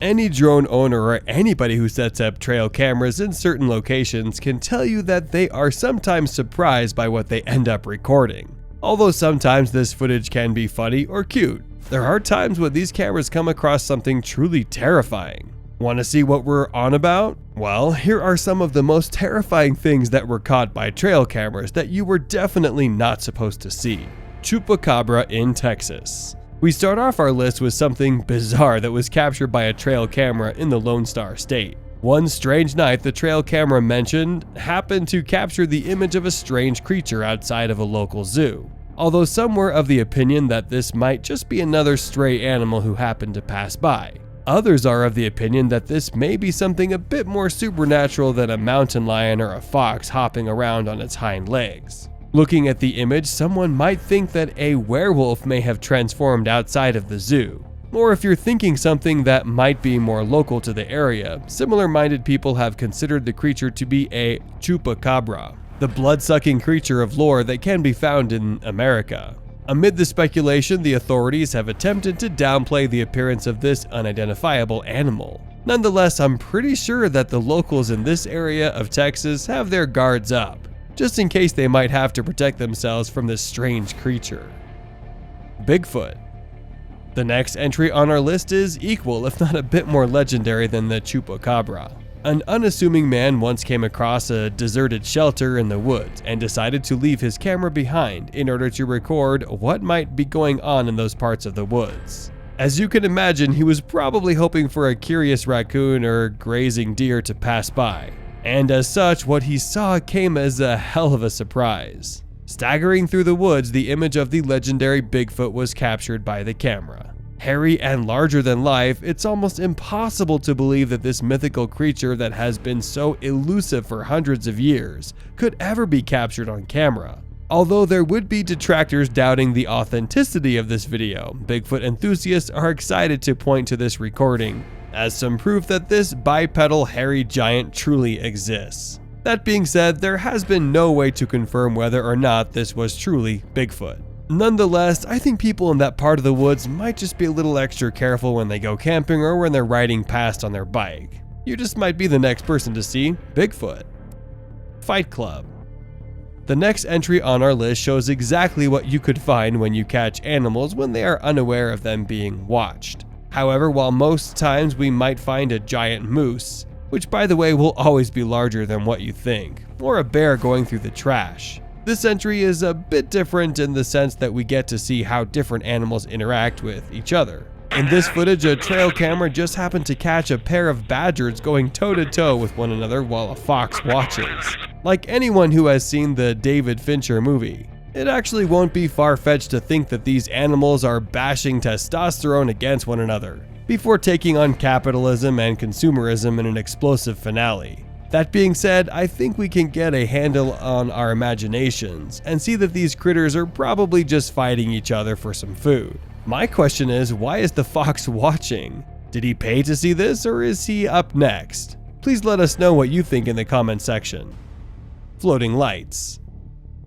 Any drone owner or anybody who sets up trail cameras in certain locations can tell you that they are sometimes surprised by what they end up recording. Although sometimes this footage can be funny or cute, there are times when these cameras come across something truly terrifying. Want to see what we're on about? Well, here are some of the most terrifying things that were caught by trail cameras that you were definitely not supposed to see. Chupacabra in Texas. We start off our list with something bizarre that was captured by a trail camera in the Lone Star State. One strange night, the trail camera mentioned happened to capture the image of a strange creature outside of a local zoo. Although some were of the opinion that this might just be another stray animal who happened to pass by. Others are of the opinion that this may be something a bit more supernatural than a mountain lion or a fox hopping around on its hind legs. Looking at the image, someone might think that a werewolf may have transformed outside of the zoo. Or if you're thinking something that might be more local to the area, similar-minded people have considered the creature to be a chupacabra, the blood-sucking creature of lore that can be found in America. Amid the speculation, the authorities have attempted to downplay the appearance of this unidentifiable animal. Nonetheless, I'm pretty sure that the locals in this area of Texas have their guards up, just in case they might have to protect themselves from this strange creature. Bigfoot. The next entry on our list is equal, if not a bit more legendary than the chupacabra. An unassuming man once came across a deserted shelter in the woods and decided to leave his camera behind in order to record what might be going on in those parts of the woods. As you can imagine, he was probably hoping for a curious raccoon or grazing deer to pass by. And as such, what he saw came as a hell of a surprise. Staggering through the woods, the image of the legendary Bigfoot was captured by the camera. Hairy and larger than life, it's almost impossible to believe that this mythical creature that has been so elusive for hundreds of years could ever be captured on camera. Although there would be detractors doubting the authenticity of this video, Bigfoot enthusiasts are excited to point to this recording as some proof that this bipedal hairy giant truly exists. That being said, there has been no way to confirm whether or not this was truly Bigfoot. Nonetheless, I think people in that part of the woods might just be a little extra careful when they go camping or when they're riding past on their bike. You just might be the next person to see Bigfoot. Fight Club. The next entry on our list shows exactly what you could find when you catch animals when they are unaware of them being watched. However, while most times we might find a giant moose, which by the way will always be larger than what you think, or a bear going through the trash, this entry is a bit different in the sense that we get to see how different animals interact with each other. In this footage, a trail camera just happened to catch a pair of badgers going toe-to-toe with one another while a fox watches. Like anyone who has seen the David Fincher movie, it actually won't be far-fetched to think that these animals are bashing testosterone against one another, before taking on capitalism and consumerism in an explosive finale. That being said, I think we can get a handle on our imaginations and see that these critters are probably just fighting each other for some food. My question is, why is the fox watching? Did he pay to see this, or is he up next? Please let us know what you think in the comment section. Floating lights.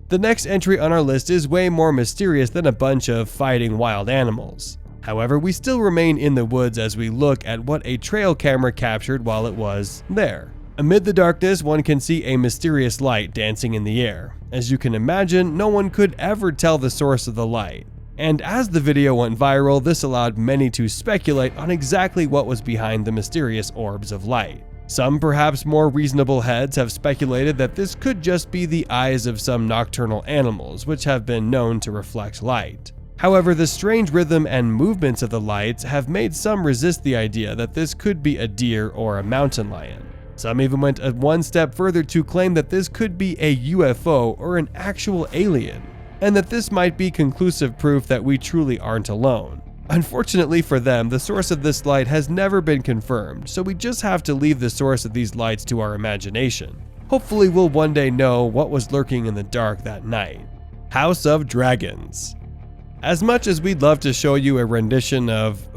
The next entry on our list is way more mysterious than a bunch of fighting wild animals. However, we still remain in the woods as we look at what a trail camera captured while it was there. Amid the darkness, one can see a mysterious light dancing in the air. As you can imagine, no one could ever tell the source of the light. And as the video went viral, this allowed many to speculate on exactly what was behind the mysterious orbs of light. Some perhaps more reasonable heads have speculated that this could just be the eyes of some nocturnal animals, which have been known to reflect light. However, the strange rhythm and movements of the lights have made some resist the idea that this could be a deer or a mountain lion. Some even went one step further to claim that this could be a UFO or an actual alien, and that this might be conclusive proof that we truly aren't alone. Unfortunately for them, the source of this light has never been confirmed, so we just have to leave the source of these lights to our imagination. Hopefully we'll one day know what was lurking in the dark that night. House of Dragons. As much as we'd love to show you a rendition of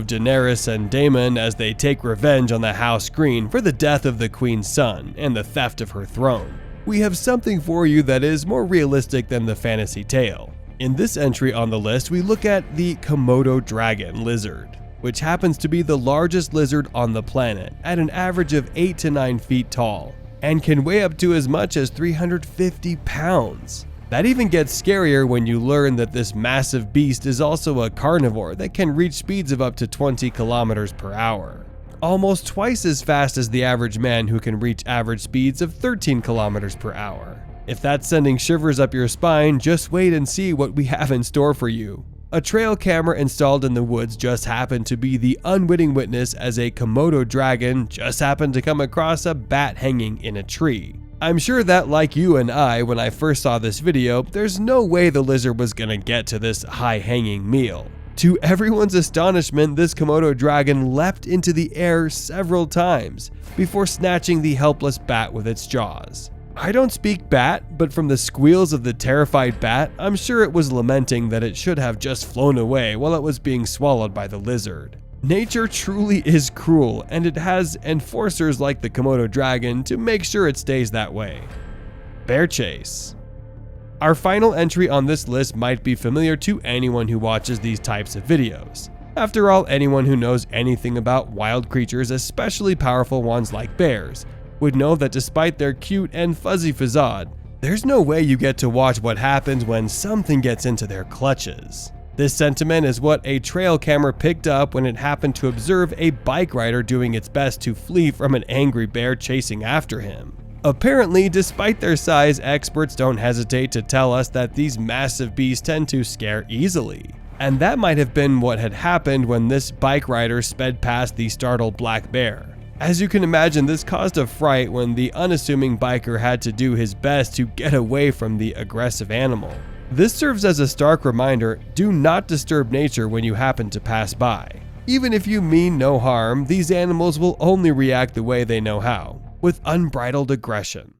Daenerys and Daemon as they take revenge on the house green for the death of the queen's son and the theft of her throne, we have something for you that is more realistic than the fantasy tale. In this entry on the list, we look at the Komodo dragon lizard, which happens to be the largest lizard on the planet at an average of 8 to 9 feet tall and can weigh up to as much as 350 pounds. That even gets scarier when you learn that this massive beast is also a carnivore that can reach speeds of up to 20 kilometers per hour, almost twice as fast as the average man, who can reach average speeds of 13 kilometers per hour. If that's sending shivers up your spine, just wait and see what we have in store for you. A Traill camera installed in the woods just happened to be the unwitting witness as a Komodo dragon just happened to come across a bat hanging in a tree. I'm sure that, like you and I, when I first saw this video, there's no way the lizard was gonna get to this high-hanging meal. To everyone's astonishment, this Komodo dragon leapt into the air several times before snatching the helpless bat with its jaws. I don't speak bat, but from the squeals of the terrified bat, I'm sure it was lamenting that it should have just flown away while it was being swallowed by the lizard. Nature truly is cruel, and it has enforcers like the Komodo dragon to make sure it stays that way. Bear chase. Our final entry on this list might be familiar to anyone who watches these types of videos. After all, anyone who knows anything about wild creatures, especially powerful ones like bears, would know that despite their cute and fuzzy facade, there's no way you get to watch what happens when something gets into their clutches. This sentiment is what a Traill camera picked up when it happened to observe a bike rider doing its best to flee from an angry bear chasing after him. Apparently, despite their size, experts don't hesitate to tell us that these massive beasts tend to scare easily. And that might have been what had happened when this bike rider sped past the startled black bear. As you can imagine, this caused a fright when the unassuming biker had to do his best to get away from the aggressive animal. This serves as a stark reminder: do not disturb nature when you happen to pass by. Even if you mean no harm, these animals will only react the way they know how, with unbridled aggression.